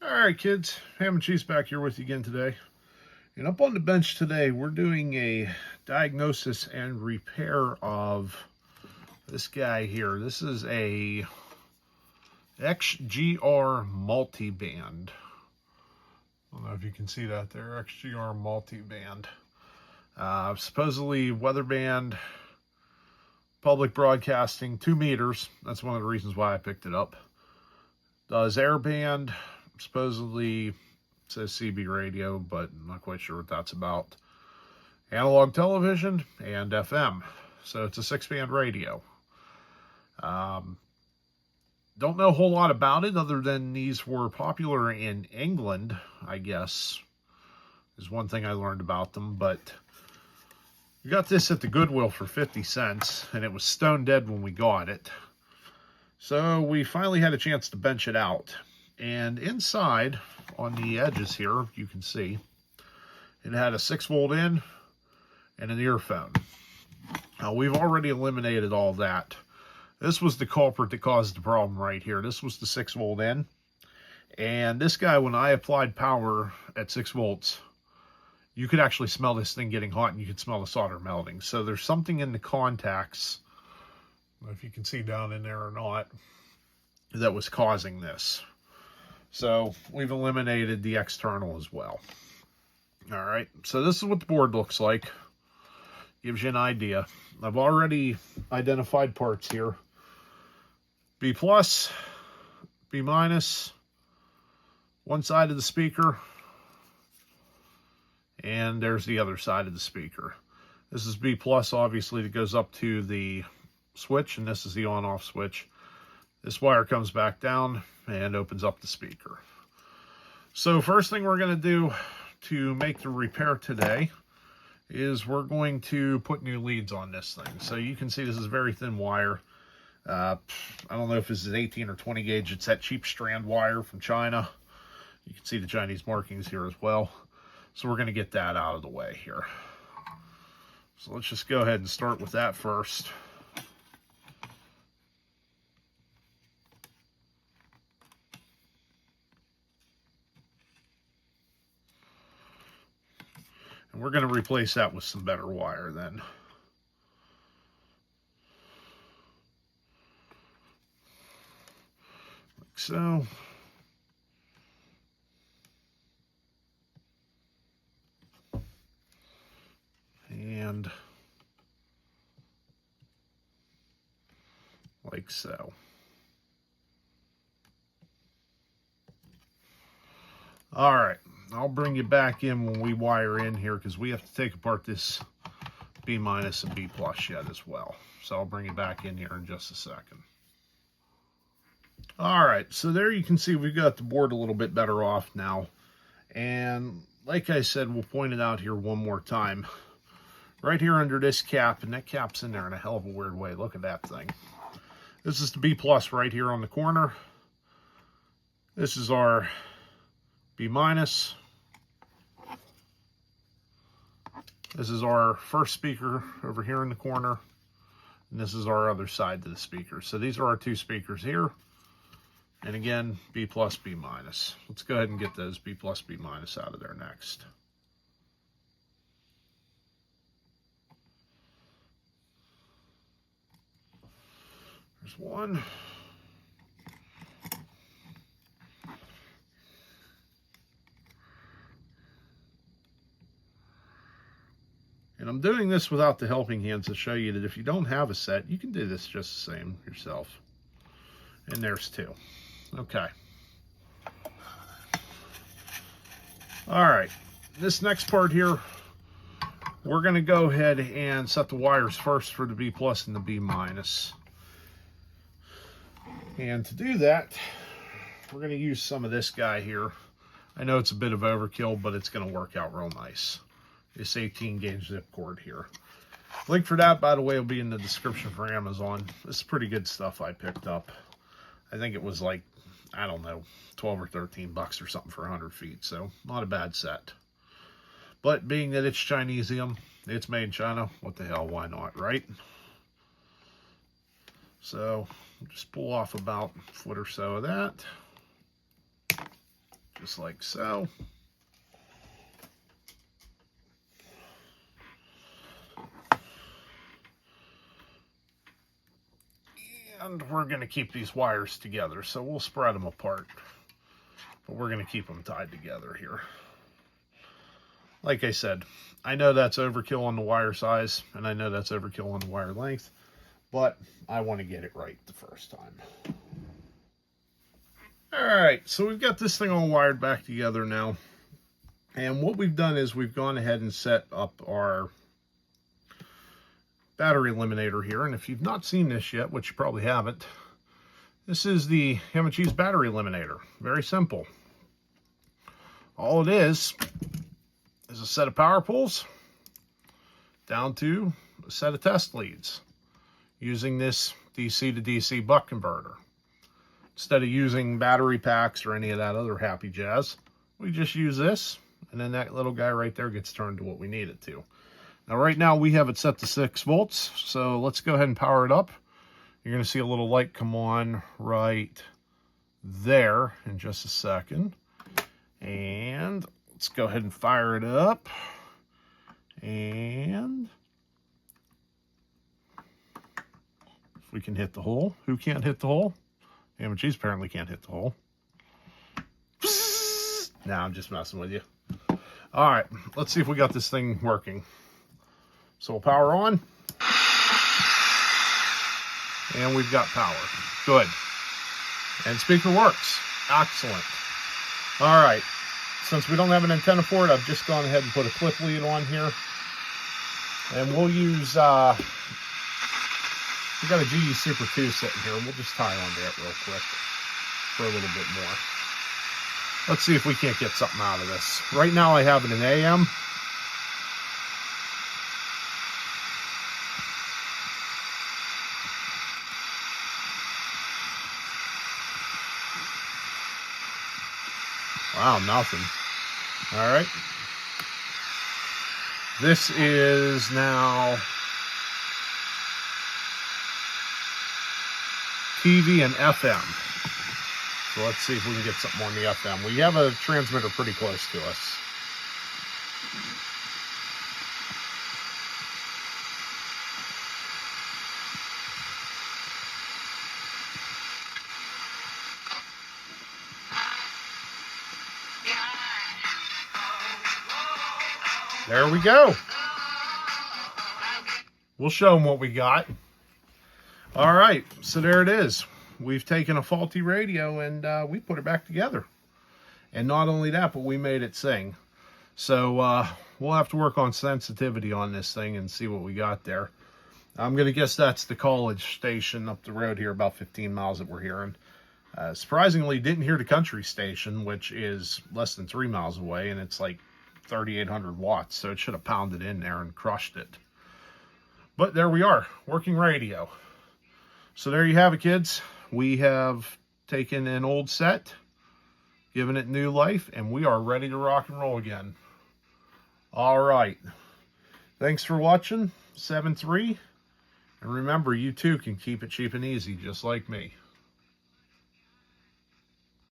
Alright kids, Ham and Cheese back here with you again today. And up on the bench today, we're doing a diagnosis and repair of this guy here. This is a XGR Multi Band. I don't know if you can see that there, XGR Multi Band. Supposedly weather band, public broadcasting, 2 meters. That's one of the reasons why I picked it up. Does airband, supposedly it says CB radio, but I'm not quite sure what that's about. Analog television and FM. So it's a 6-band radio. Don't know a whole lot about it other than these were popular in England, I guess, is one thing I learned about them. But we got this at the Goodwill for 50 cents, and it was stone dead when we got it. So we finally had a chance to bench it out. And inside, on the edges here, you can see, it had a 6-volt in and an earphone. Now, we've already eliminated all that. This was the culprit that caused the problem right here. This was the 6-volt in. And this guy, when I applied power at 6 volts, you could actually smell this thing getting hot, and you could smell the solder melting. So there's something in the contacts, I don't know if you can see down in there or not, that was causing this. So we've eliminated the external as well. All right, so this is what the board looks like. Gives you an idea. I've already identified parts here. B plus, B minus, one side of the speaker, and there's the other side of the speaker. This is B plus, obviously, that goes up to the switch, and this is the on-off switch. This wire comes back down and opens up the speaker. So first thing we're going to do to make the repair today is we're going to put new leads on this thing. So you can see this is very thin wire. I don't know if this is 18 or 20 gauge. It's that cheap strand wire from China. You can see the Chinese markings here as well. So we're going to get that out of the way here. So let's just go ahead and start with that first. And we're going to replace that with some better wire then. Like so. And like so. All right, I'll bring you back in when we wire in here because we have to take apart this B minus and B plus yet as well. So I'll bring you back in here in just a second. All right, so there you can see we've got the board a little bit better off now. And like I said, we'll point it out here one more time. Right here under this cap, and that cap's in there in a hell of a weird way. Look at that thing. This is the B plus right here on the corner. This is our B minus. This is our first speaker over here in the corner. And this is our other side to the speaker. So these are our 2 speakers here. And again, B plus, B minus. Let's go ahead and get those B plus, B minus out of there next. There's one. And I'm doing this without the helping hands to show you that if you don't have a set, you can do this just the same yourself. And there's 2. Okay. All right. This next part here, we're going to go ahead and set the wires first for the B plus and the B minus. And to do that, we're going to use some of this guy here. I know it's a bit of overkill, but it's going to work out real nice. This 18 gauge zip cord here. Link for that, by the way, will be in the description for Amazon. This is pretty good stuff I picked up. I think it was like, I don't know, 12 or 13 bucks or something for 100 feet. So not a bad set. But being that it's Chinesium, it's made in China, what the hell, why not, right? So just pull off about a foot or so of that. just like so. And we're going to keep these wires together, so we'll spread them apart. But we're going to keep them tied together here. Like I said, I know that's overkill on the wire size, and I know that's overkill on the wire length, but I want to get it right the first time. Alright, so we've got this thing all wired back together now. And what we've done is we've gone ahead and set up our battery eliminator here. And if you've not seen this yet, which you probably haven't, this is the M&G's battery eliminator. Very simple. All it is a set of power poles down to a set of test leads using this DC to DC buck converter. Instead of using battery packs or any of that other happy jazz, we just use this, and then that little guy right there gets turned to what we need it to. Now right now we have it set to 6 volts, so let's go ahead and power it up. You're going to see a little light come on right there in just a second. And let's go ahead and fire it up. And if we can hit the hole. Who can't hit the hole? M&G's apparently can't hit the hole. Nah, I'm just messing with you. All right, let's see if we got this thing working. So we'll power on. And we've got power. Good. And speaker works. Excellent. All right. Since we don't have an antenna for it, I've just gone ahead and put a clip lead on here. And we'll use, we got a GE Super 2 sitting here. We'll just tie onto it real quick for a little bit more. Let's see if we can't get something out of this. Right now I have it in AM. Wow, nothing. All right. This is now TV and FM. So let's see if we can get something on the FM. We have a transmitter pretty close to us. There we go. We'll show them what we got. All right, so there it is. We've taken a faulty radio and we put it back together. And not only that, but we made it sing. So we'll have to work on sensitivity on this thing and see what we got there. I'm going to guess that's the college station up the road here, about 15 miles that we're hearing. Surprisingly, didn't hear the country station, which is less than 3 miles away, and it's like 3,800 watts, so it should have pounded in there and crushed it. But there we are, working radio. So there you have it, kids. We have taken an old set, given it new life, and we are ready to rock and roll again. All right. Thanks for watching, 7-3. And remember, you too can keep it cheap and easy, just like me.